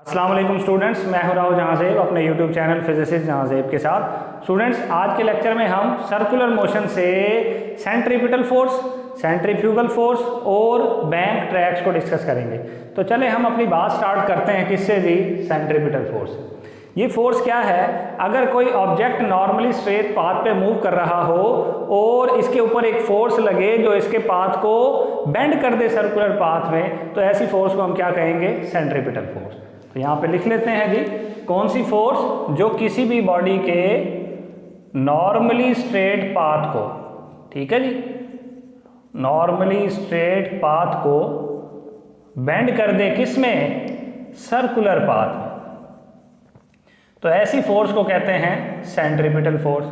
अस्सलाम वालेकुम स्टूडेंट्स, मैं हूं राव जहांज़ेब अपने यूट्यूब चैनल फिजिसिस्ट जहांज़ेब के साथ। स्टूडेंट्स, आज के लेक्चर में हम सर्कुलर मोशन से सेंट्रीपिटल फोर्स, सेंट्रीफ्यूगल फोर्स और बैंक ट्रैक्स को डिस्कस करेंगे। तो चले हम अपनी बात स्टार्ट करते हैं किससे जी? Centripetal force. ये फोर्स क्या है? अगर कोई ऑब्जेक्ट नॉर्मली स्ट्रेट पाथ पे मूव कर रहा हो और इसके ऊपर एक फोर्स लगे जो इसके पाथ को बेंड कर दे सर्कुलर पाथ में, तो ऐसी फोर्स को हम क्या कहेंगे? Centripetal force. तो यहाँ पे लिख लेते हैं जी, कौन सी फोर्स जो किसी भी बॉडी के नॉर्मली स्ट्रेट पाथ को, ठीक है जी, नॉर्मली स्ट्रेट पाथ को बेंड कर दे, किस में? सर्कुलर पाथ में। तो ऐसी फोर्स को कहते हैं सेंट्रीपिटल फोर्स।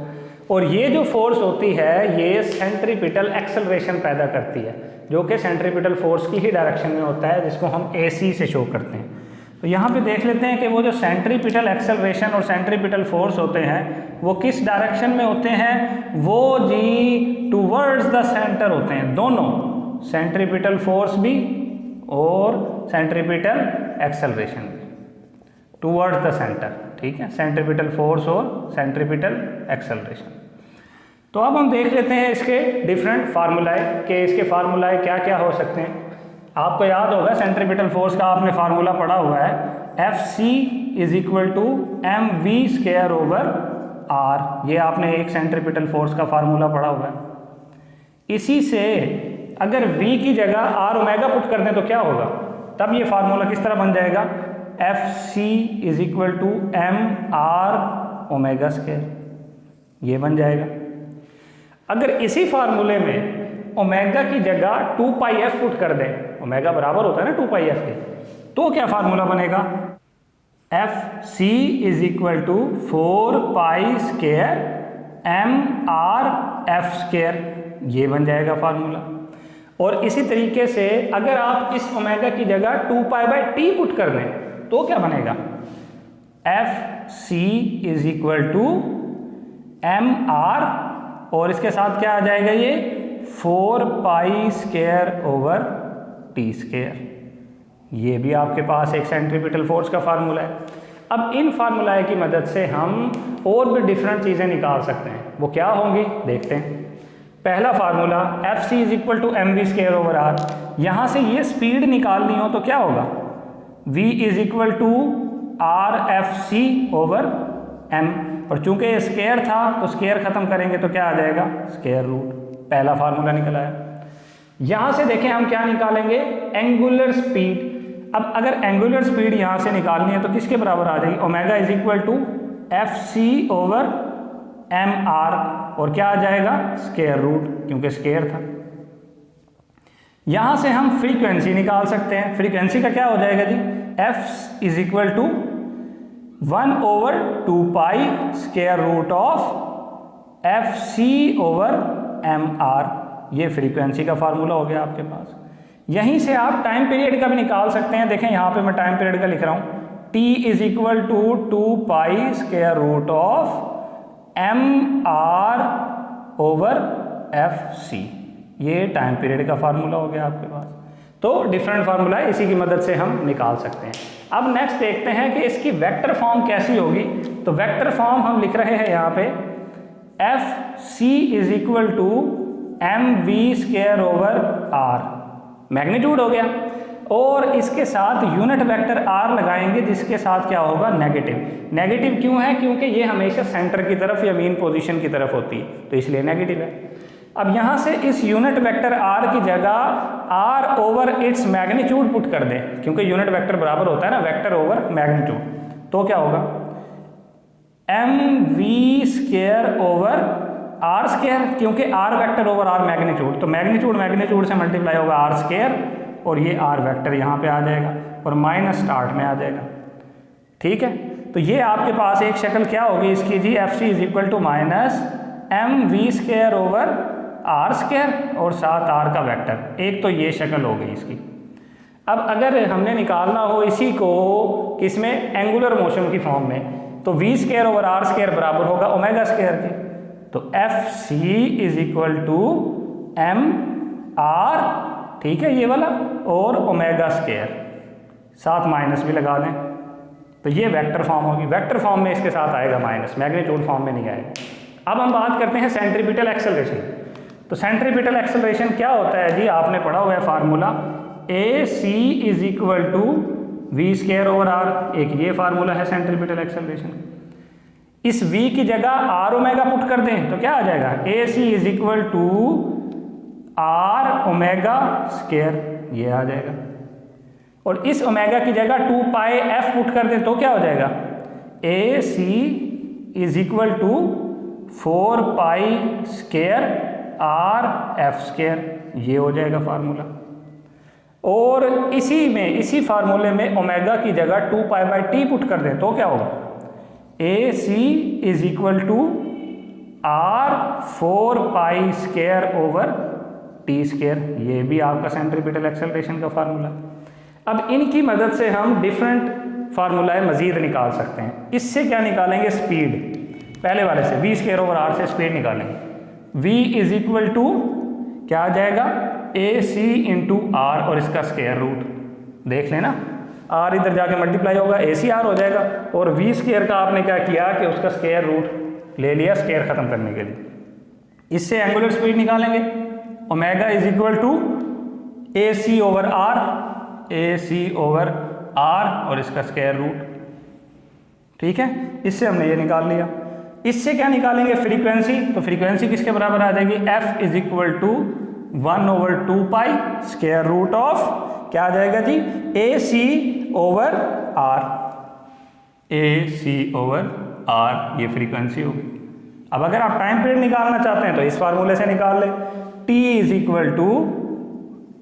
और ये जो फोर्स होती है ये सेंट्रीपिटल एक्सेलरेशन पैदा करती है, जो कि सेंट्रीपिटल फोर्स की ही डायरेक्शन में होता है, जिसको हम AC से शो करते हैं। तो यहाँ पे देख लेते हैं कि वो जो सेंट्रीपिटल एक्सेलरेशन और सेंट्रीपिटल फोर्स होते हैं वो किस डायरेक्शन में होते हैं? वो जी टूवर्ड्स द सेंटर होते हैं, दोनों, सेंट्रीपिटल फोर्स भी और सेंट्रीपिटल एक्सेलरेशन भी, टूवर्ड्स द सेंटर। ठीक है, सेंट्रीपिटल फोर्स और सेंट्रीपिटल एक्सेलरेशन। तो अब हम देख लेते हैं इसके डिफरेंट फार्मूलाए कि इसके फार्मूलाए क्या क्या हो सकते हैं। आपको याद होगा सेंट्रीपिटल फोर्स का आपने फार्मूला पढ़ा हुआ है, Fc is equal to mv square over r। ये आपने एक सेंट्रीपिटल फोर्स का फार्मूला पढ़ा हुआ है। इसी से अगर v की जगह r ओमेगा पुट कर दें तो क्या होगा? तब ये फार्मूला किस तरह बन जाएगा? Fc is equal to mr omega square, ये बन जाएगा। अगर इसी फार्मूले में ओमेगा की जगह 2πf पुट कर दें, ओमेगा बराबर होता है ना 2πf के, तो क्या फार्मूला बनेगा? Fc is equal to 4π square mr/f square, ये बन जाएगा फार्मूला। और इसी तरीके से अगर आप इस ओमेगा की जगह 2π/t पुट कर दें तो क्या बनेगा? Fc is equal to mr और इसके साथ क्या आ जाएगा? ये 4π स्क्वायर ओवर t स्क्वायर। ये भी आपके पास एक सेंट्रीपिटल फोर्स का फार्मूला है। अब इन फार्मूलाए की मदद से हम और भी डिफरेंट चीज़ें निकाल सकते हैं। वो क्या होंगी देखते हैं। पहला formula Fc is equal to mv square over r। यहाँ से ये स्पीड निकालनी हो तो क्या होगा? v is equal to rfc over m। और चूंकि स्क्वायर था तो स्क्वायर खत्म करेंगे तो क्या आ जाएगा? Square root. पहला फार्मूला निकला है। यहां से देखें हम क्या निकालेंगे? Angular speed. अब अगर एंगुलर स्पीड यहां से निकालनी है तो किसके बराबर आ जाएगी? Omega is equal to Fc over mr और क्या आ जाएगा? स्क्वायर रूट, क्योंकि स्क्वायर था। यहां से हम फ्रीक्वेंसी निकाल सकते हैं। फ्रीक्वेंसी का क्या हो जाएगा जी? F is equal to 1 over 2π square root of Fc over mr। ये फ्रीक्वेंसी का फार्मूला हो गया आपके पास। यहीं से आप टाइम पीरियड का भी निकाल सकते हैं। देखें यहाँ पे मैं टाइम पीरियड का लिख रहा हूँ, t is equal to 2π square root of mr over Fc। ये टाइम पीरियड का फार्मूला हो गया आपके पास। तो डिफरेंट फार्मूला है, इसी की मदद से हम निकाल सकते हैं। अब नेक्स्ट देखते हैं कि इसकी वेक्टर फॉर्म कैसी होगी। तो वेक्टर फॉर्म हम लिख रहे हैं यहाँ पे Fc is equal to mv square over r, magnitude हो गया, और इसके साथ यूनिट वेक्टर r लगाएंगे जिसके साथ क्या होगा? नेगेटिव। नेगेटिव क्यों है? क्योंकि ये हमेशा सेंटर की तरफ या मीन पोजीशन की तरफ होती है, तो इसलिए नेगेटिव है। अब यहाँ से इस यूनिट वेक्टर r की जगह r over its magnitude put कर दें, क्योंकि यूनिट वेक्टर बराबर होता है ना वेक्टर ओवर मैग्नीट्यूड। तो क्या होगा? mv square over r square, क्योंकि r vector over r magnitude, तो मैग्नीट्यूड मैग्नीट्यूड से मल्टीप्लाई होगा r स्क्वायर, और ये r वेक्टर यहाँ पे आ जाएगा और माइनस स्टार्ट में आ जाएगा। ठीक है, तो ये आपके पास एक शक्ल क्या होगी इसकी जी? Fc is equal to minus mv square over r square और साथ r का वेक्टर। एक तो ये शक्ल हो गई इसकी। अब अगर हमने निकालना हो इसी को किसमें? एंगुलर मोशन की फॉर्म में, तो v square over r square बराबर होगा ओमेगा स्क्वायर के। तो Fc is equal to mr, ठीक है ये वाला, और ओमेगा स्क्वायर, साथ माइनस भी लगा दें, तो ये वेक्टर फॉर्म होगी, वेक्टर फॉर्म में इसके साथ आएगा माइनस, मैग्नीट्यूड फॉर्म में नहीं आएगा। अब हम बात करते हैं सेंट्रीपिटल एक्सेलरेशन। तो सेंट्रीपिटल एक्सेलरेशन क्या होता है जी, आपने पढ़ा हुआ है formula AC is equal to V square over R, एक ये फार्मूला है सेंट्रीपिटल एक्सेलरेशन। इस v की जगह r ओमेगा पुट कर दें तो क्या आ जाएगा, AC is equal to r omega square, ये आ जाएगा। और इस ओमेगा की जगह 2 पाई f पुट कर दें तो क्या हो जाएगा, AC is equal to 4 pi square r f square, ये हो जाएगा फार्मूला। और इसी फार्मूले में ओमेगा की जगह 2 पाई बाई t पुट कर दें तो क्या होगा, AC is equal to r 4 pi square over t square, ये भी आपका सेंट्रीपिटल एक्सेलरेशन का फार्मूला। अब इनकी मदद से हम डिफरेंट फार्मूलाएं मजीद निकाल सकते हैं। इससे क्या निकालेंगे, स्पीड, पहले वाले से v स्क्वायर ओवर r से स्पीड निकालेंगे। v इज इक्वल टू क्या आ जाएगा, AC इंटू आर और इसका स्क्वायर रूट, देख लेना r इधर जाके मल्टीप्लाई होगा, AC r हो जाएगा। और v स्क्वायर का आपने क्या किया कि उसका स्क्वायर रूट ले लिया स्क्वायर खत्म करने के लिए। इससे एंगुलर स्पीड निकालेंगे, omega is equal to AC over r, AC over r और इसका स्क्वायर रूट, ठीक है। इससे हमने ये निकाल लिया। इससे क्या निकालेंगे, फ्रीक्वेंसी, तो फ्रीक्वेंसी किसके बराबर आ जाएगी, f is equal to 1 over 2 pi square root of क्या आ जाएगा जी, AC over r, AC over r, ये फ्रीक्वेंसी होगी। अब अगर आप टाइम पीरियड निकालना चाहते हैं तो इस फार्मूले से निकाल लें, T is equal to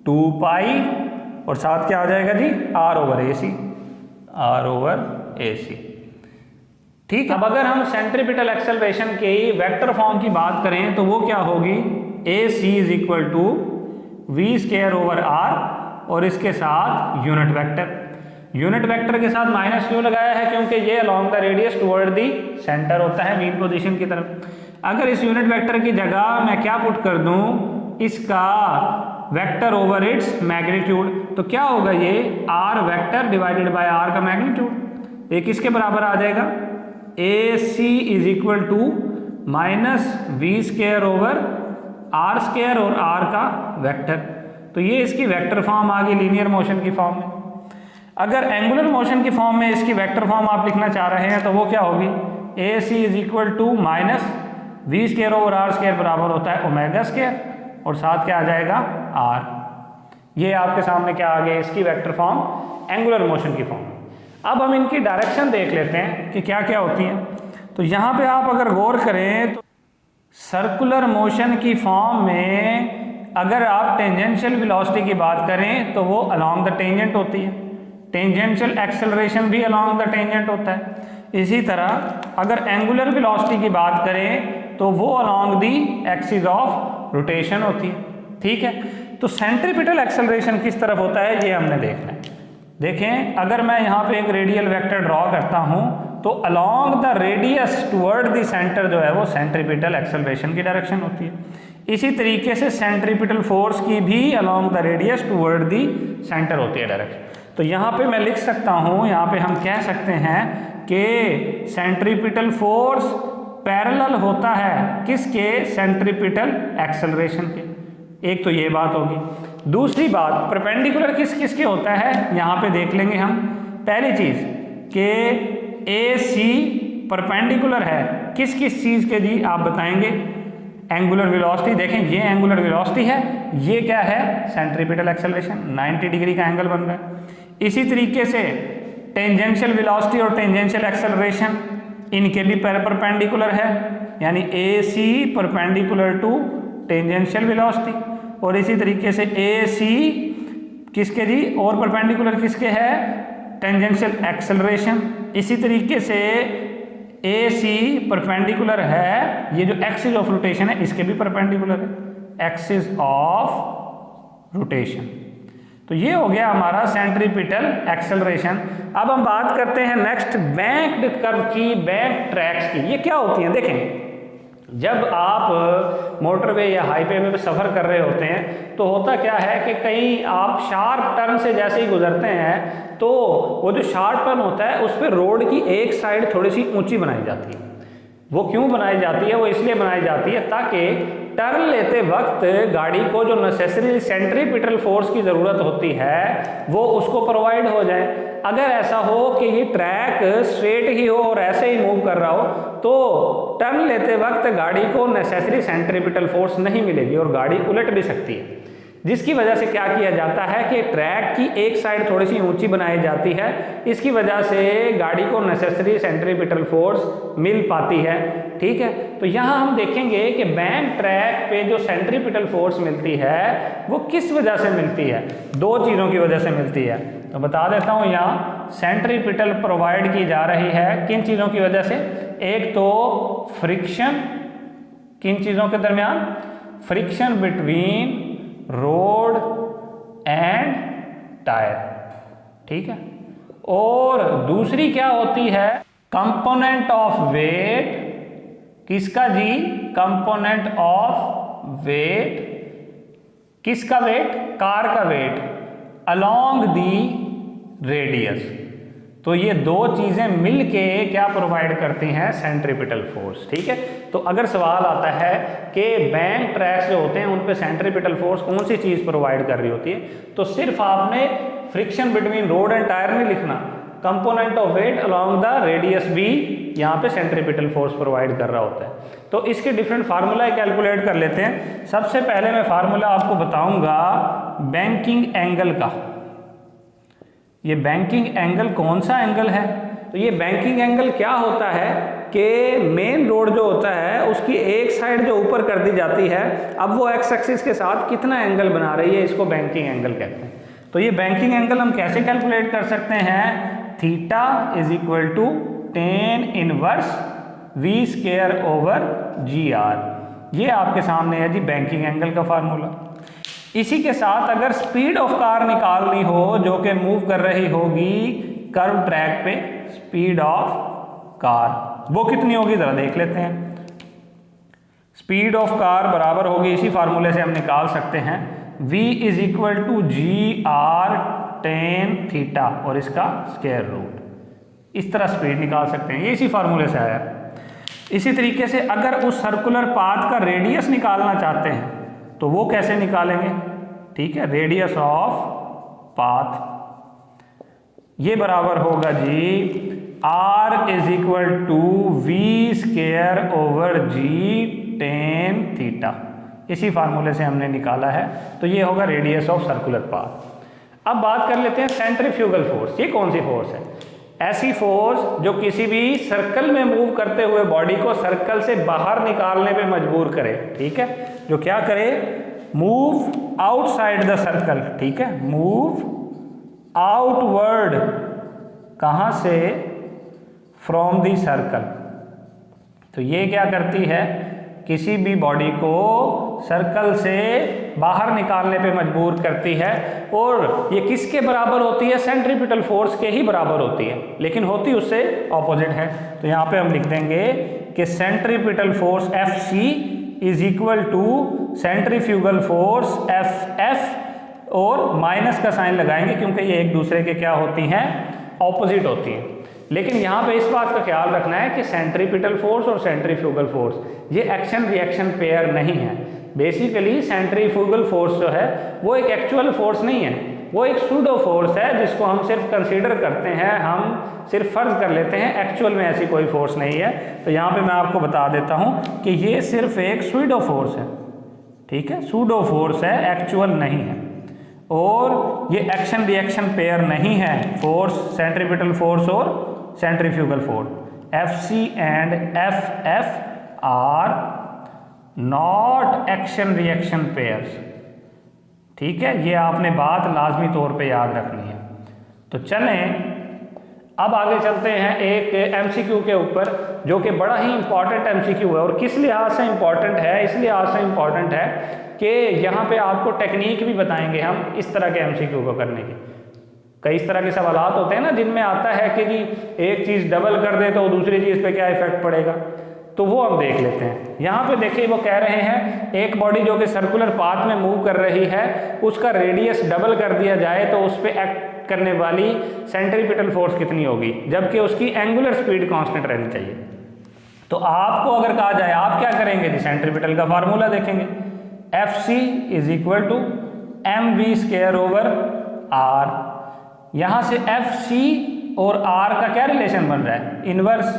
2 pi और साथ क्या आ जाएगा जी, R over AC, R over AC, ठीक। अब अगर हम सेंट्रीपिटल एक्सेलरेशन के वेक्टर फॉर्म की बात करें तो वो क्या होगी, AC is equal to V square over R और इसके साथ यूनिट वेक्टर। यूनिट वेक्टर के साथ माइनस क्यों लगाया है, क्योंकि ये along the radius toward the centre होता है, मीन पोजीशन की तरफ। अगर इस यूनिट वेक्टर की जगह मैं क्या पुट कर दूं, इसका वेक्टर ओवर इट्स मैग्नीट्यूड, तो क्या होगा, ये R vector divided by R का मैग्नीट्यूड, ये किसके बराबर आ जाएगा, AC is equal to minus V square over R square और R का वेक्टर। तो ये इसकी वेक्टर फॉर्म आ गई लीनियर मोशन की फॉर्म में। अगर एंगुलर मोशन की फॉर्म में इसकी वेक्टर फॉर्म आप लिखना चाह रहे हैं तो वो क्या होगी, AC is equal to minus V square over R square बराबर होता है ओमेगा स्क्वायर और साथ क्या आ जाएगा R। ये आपके सामने क्या आ गया, इसकी वेक्टर फॉर्म एंगुलर मोशन की फॉर्म। अब हम इनकी डायरेक्शन देख लेते हैं कि क्या क्या होती हैं। तो यहाँ पे आप अगर गौर करें तो सर्कुलर मोशन की फॉर्म में अगर आप टेंजेंशियल वेलोसिटी की बात करें तो वो अलोंग द टेंजेंट होती है, टेंजेंशियल एक्सेलरेशन भी अलोंग द टेंजेंट होता है। इसी तरह अगर एंगुलर वेलोसिटी की बात करें तो वो along the axis of rotation होती है, ठीक है। तो सेंट्रीपिटल एक्सेलरेशन किस तरफ होता है ये हमने देखना है। देखें, अगर मैं यहाँ पे एक रेडियल वेक्टर ड्रॉ करता हूँ तो along the radius toward the centre जो है वो सेंट्रीपिटल एक्सेलरेशन की डायरेक्शन होती है। इसी तरीके से सेंट्रीपिटल फोर्स की भी along the radius toward the centre होती है डायरेक्शन। तो यहाँ पे मैं लिख सकता हूँ, यहाँ पे हम कह सकते हैं कि सेंट्रीपिटल फोर्स पैरेलल होता है किसके, सेंट्रीपिटल एक्सेलरेशन के। एक तो ये बात होगी। दूसरी बात, परपेंडिकुलर किस किस के होता है यहाँ पे देख लेंगे हम। पहली चीज़ कि AC परपेंडिकुलर है किस किस चीज़ के जी, आप बताएंगे। एंगुलर वेलोसिटी, देखें ये एंगुलर वेलोसिटी है, ये क्या है, सेंट्रीपिटल एक्सेलरेशन, 90 डिग्री का एंगल बन रहा है। इसी तरीके से टेंजेंशियल वेलोसिटी और टेंजेंशियल एक्सेलरेशन इनके भी परपेंडिकुलर है, यानी AC perpendicular to tangential velocity. और इसी तरीके से AC किसके जी, और परपेंडिकुलर किसके है, टेंजेंशियल एक्सेलरेशन। इसी तरीके से AC परपेंडिकुलर है, ये जो एक्सिस ऑफ रोटेशन है इसके भी परपेंडिकुलर है, एक्सिस ऑफ रोटेशन। तो ये हो गया हमारा सेंट्रीपिटल एक्सेलरेशन। अब हम बात करते हैं नेक्स्ट बैंक्ड कर्व की, बैंक ट्रैक्स की। ये क्या होती हैं, देखें जब आप मोटरवे या हाईवे पे सफ़र कर रहे होते हैं तो होता क्या है कि कहीं आप शार्प टर्न से जैसे ही गुजरते हैं तो वो जो शार्प टर्न होता है उस पर रोड की एक साइड थोड़ी सी ऊंची बनाई जाती है। वो क्यों बनाई जाती है? वो इसलिए बनाई जाती है ताकि टर्न लेते वक्त गाड़ी को जो नेसेसरी सेंट्रीपिटल फोर्स की ज़रूरत होती है वो उसको प्रोवाइड हो जाए। अगर ऐसा हो कि ये ट्रैक स्ट्रेट ही हो और ऐसे ही मूव कर रहा हो तो टर्न लेते वक्त गाड़ी को नेसेसरी सेंट्रीपिटल फोर्स नहीं मिलेगी और गाड़ी उलट भी सकती है, जिसकी वजह से क्या किया जाता है कि ट्रैक की एक साइड थोड़ी सी ऊंची बनाई जाती है। इसकी वजह से गाड़ी को नेसेसरी सेंट्रीपिटल फोर्स मिल पाती है। ठीक है, तो यहाँ हम देखेंगे कि बैंक ट्रैक पे जो सेंट्रीपिटल फोर्स मिलती है वो किस वजह से मिलती है? दो चीज़ों की वजह से मिलती है। तो बता देता हूँ, यहाँ सेंट्रीपिटल प्रोवाइड की जा रही है किन चीज़ों की वजह से? एक तो फ्रिक्शन, किन चीज़ों के दरमियान? Friction between road and tyre. ठीक है, और दूसरी क्या होती है? Component of weight. किसका जी? Component of weight. किसका वेट? कार का वेट अलोंग दी रेडियस। तो ये दो चीजें मिलके क्या प्रोवाइड करती हैं? Centripetal force. ठीक है, तो अगर सवाल आता है कि बैंक ट्रैक्स जो होते हैं उन पे सेंट्रीपिटल फोर्स कौन सी चीज प्रोवाइड कर रही होती है, तो सिर्फ आपने friction between road and tyre नहीं लिखना, component of weight along the radius भी यहाँ पे सेंट्रीपिटल फोर्स प्रोवाइड कर रहा होता है। तो इसके डिफरेंट फार्मूला कैलकुलेट कर लेते हैं। सबसे पहले मैं फार्मूला आपको बताऊंगा बैंकिंग एंगल का। ये बैंकिंग एंगल कौन सा एंगल है? तो ये बैंकिंग एंगल क्या होता है कि मेन रोड जो होता है उसकी एक साइड जो ऊपर कर दी जाती है, अब वो एक्स एक्सिस के साथ कितना एंगल बना रही है, इसको बैंकिंग एंगल कहते हैं। तो ये बैंकिंग एंगल हम कैसे कैलकुलेट कर सकते हैं? Theta is equal to tan inverse V square over G R. ये आपके सामने है जी बैंकिंग एंगल का फार्मूला। इसी के साथ अगर स्पीड ऑफ कार निकालनी हो जो कि मूव कर रही होगी कर्व ट्रैक पे, स्पीड ऑफ कार वो कितनी होगी जरा देख लेते हैं। स्पीड ऑफ कार बराबर होगी, इसी फार्मूले से हम निकाल सकते हैं, v is equal to G R tan theta और इसका स्क्वायर रूट। इस तरह स्पीड निकाल सकते हैं, ये इसी फार्मूले से आया। इसी तरीके से अगर उस सर्कुलर पाथ का रेडियस निकालना चाहते हैं तो वो कैसे निकालेंगे? ठीक है, रेडियस ऑफ पाथ ये बराबर होगा जी r is equal to V square over G tan theta. इसी फार्मूले से हमने निकाला है, तो ये होगा रेडियस ऑफ सर्कुलर पाथ। अब बात कर लेते हैं सेंट्रीफ्यूगल फोर्स। ये कौन सी फोर्स है? ऐसी फोर्स जो किसी भी सर्कल में मूव करते हुए बॉडी को सर्कल से बाहर निकालने पे मजबूर करे। ठीक है, जो क्या करे? Move outside the circle. ठीक है, मूव आउटवर्ड। कहां से? From the circle. तो ये क्या करती है? किसी भी बॉडी को सर्कल से बाहर निकालने पे मजबूर करती है, और ये किसके बराबर होती है? सेंट्रीपिटल फोर्स के ही बराबर होती है, लेकिन होती उससे ऑपोजिट है। तो यहाँ पे हम लिख देंगे कि centripetal force Fc is equal to centrifugal force Ff, और माइनस का साइन लगाएंगे क्योंकि ये एक दूसरे के क्या होती हैं? ऑपोजिट होती हैं। लेकिन यहाँ पे इस बात का ख्याल रखना है कि सेंट्रीपिटल फोर्स और सेंट्रीफ्यूगल फोर्स ये एक्शन रिएक्शन पेयर नहीं है। बेसिकली सेंट्रीफ्यूगल फोर्स जो है वो एक एक्चुअल फोर्स नहीं है, वो एक सूडो फोर्स है जिसको हम सिर्फ कंसीडर करते हैं, हम सिर्फ फर्ज कर लेते हैं, एक्चुअल में ऐसी कोई फोर्स नहीं है। तो यहाँ पे मैं आपको बता देता हूँ कि ये सिर्फ एक सूडो फोर्स है। ठीक है, सूडो फोर्स है, एक्चुअल नहीं है, और ये एक्शन रिएक्शन पेयर नहीं है फोर्स, सेंट्रीपिटल फोर्स और centrifugal force. Fc and Ff are not action reaction pairs. ठीक है, ये आपने बात लाजमी तौर पे याद रखनी है। तो चलें अब आगे चलते हैं एक MCQ के ऊपर, जो कि बड़ा ही इंपॉर्टेंट MCQ है। और किस लिहाज से इंपॉर्टेंट है? इस लिहाज से इंपॉर्टेंट है कि यहाँ पे आपको टेक्निक भी बताएंगे हम इस तरह के MCQ को करने की। कई इस तरह के सवालात होते हैं ना जिनमें आता है कि जी एक चीज़ डबल कर दे तो दूसरी चीज़ पे क्या इफेक्ट पड़ेगा। तो वो हम देख लेते हैं। यहाँ पे देखिए वो कह रहे हैं एक बॉडी जो कि सर्कुलर पाथ में मूव कर रही है उसका रेडियस डबल कर दिया जाए तो उस पर एक्ट करने वाली सेंट्रीपिटल फोर्स कितनी होगी, जबकि उसकी एंगुलर स्पीड कांस्टेंट रहनी चाहिए। तो आपको अगर कहा जाए आप क्या करेंगे जी, सेंट्रीपिटल का फार्मूला देखेंगे, Fc is equal to mv square over r। यहाँ से Fc और r का क्या रिलेशन बन रहा है, इनवर्स।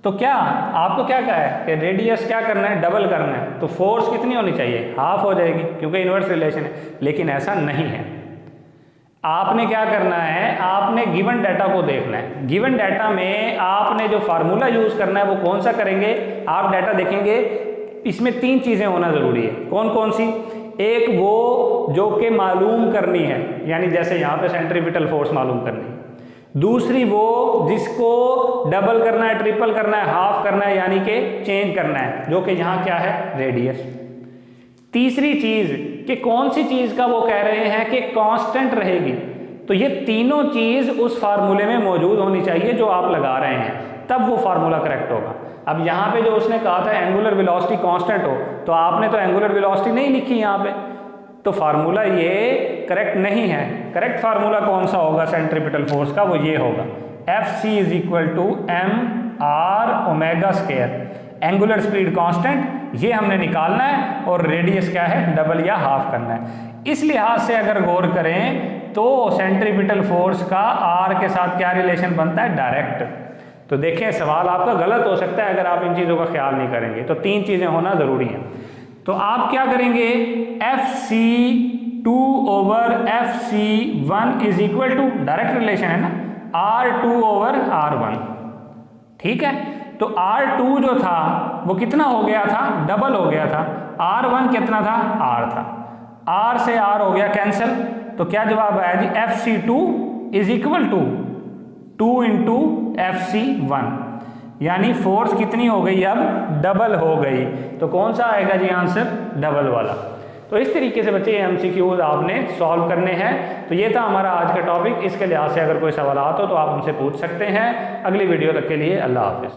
तो क्या आपको क्या कहा है कि रेडियस क्या करना है, डबल करना है, तो फोर्स कितनी होनी चाहिए, हाफ हो जाएगी क्योंकि इनवर्स रिलेशन है। लेकिन ऐसा नहीं है, आपने क्या करना है, आपने गिवन डाटा को देखना है। गिवन डाटा में आपने जो फार्मूला यूज करना है वो कौन सा करेंगे, आप डाटा देखेंगे, इसमें 3 चीजें होना जरूरी है। कौन कौन सी, एक वो जो कि मालूम करनी है, यानी जैसे यहाँ पे सेंट्रीपिटल फोर्स मालूम करनी है। दूसरी वो जिसको डबल करना है, ट्रिपल करना है, हाफ करना है, यानी कि चेंज करना है, जो कि यहाँ क्या है, रेडियस। तीसरी चीज कि कौन सी चीज का वो कह रहे हैं कि कांस्टेंट रहेगी। तो ये तीनों चीज उस फार्मूले में मौजूद होनी चाहिए जो आप लगा रहे हैं, तब वो फार्मूला करेक्ट होगा। अब यहाँ पे जो उसने कहा था एंगुलर वेलोसिटी कांस्टेंट हो, तो आपने तो एंगुलर वेलोसिटी नहीं लिखी यहाँ पे, तो फार्मूला ये करेक्ट नहीं है। करेक्ट फार्मूला कौन सा होगा सेंट्रीपिटल फोर्स का, वो ये होगा Fc is equal to mr omega square, angular speed constant ये हमने निकालना है और रेडियस क्या है, डबल या हाफ करना है। इस लिहाज से अगर गौर करें तो सेंट्रीपिटल फोर्स का r के साथ क्या रिलेशन बनता है, डायरेक्ट। तो देखें सवाल आपका गलत हो सकता है अगर आप इन चीज़ों का ख्याल नहीं करेंगे। तो 3 चीज़ें होना ज़रूरी हैं। तो आप क्या करेंगे, Fc2 over Fc1 is equal to, direct relation है ना, R2 ओवर R1। ठीक है, तो R2 जो था वो कितना हो गया था, डबल हो गया था। R1 कितना था, R था। R से R हो गया कैंसिल, तो क्या जवाब आया जी, Fc2 is equal to 2 into Fc1, यानी फोर्स कितनी हो गई, अब डबल हो गई। तो कौन सा आएगा जी आंसर, डबल वाला। तो इस तरीके से बच्चे ये MCQs आपने सॉल्व करने हैं। तो ये था हमारा आज का टॉपिक। इसके लिहाज से अगर कोई सवाल हो तो आप हमसे पूछ सकते हैं। अगली वीडियो तक के लिए अल्लाह हाफिज़।